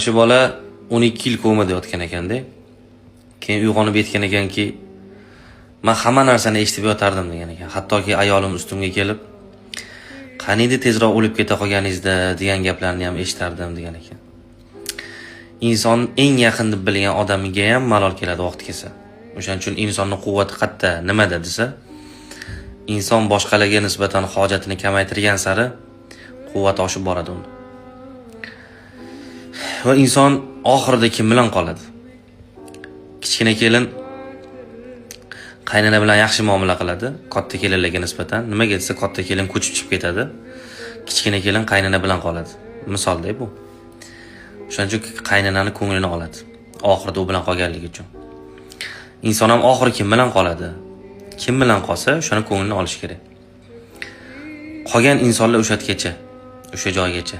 Shu bola 12 yil komada yotgan ekanda. Keyin uyg'onib aytgan ekanki, men hamma narsani eshitib yotardim degan ekan. Hattoki ayolim ustimga kelib, "Qaniydi tezroq o'lib keta qolganingizda" degan gaplarni ham eshitardim degan ekan. Inson eng yaqin deb bilgan odamiga ham malol keladi vaqt kelsa. O'shaning uchun insonning quvvati qayerda, nimada desa, inson boshqalarga nisbatan hojatini kamaytirgan sari quvvat oshib boradi uni. Va inson oxirida kim bilan qoladi? Kichkina kelin qaynona bilan yaxshi muomala qiladi, katta kelinlarga nisbatan. Nimaga desa, katta kelin ko'chib chiqib ketadi. Kichkina kelin qaynona bilan qoladi. Misolda bu. O'shaning uchun qaynonani ko'nglini oladi. Oxirida u bilan qolganligi uchun. Inson ham oxiri kim bilan qoladi? Kim bilan qolsa, o'shani ko'nglini olish kerak. Qolgan insonlar o'sha yergacha, o'sha joygacha.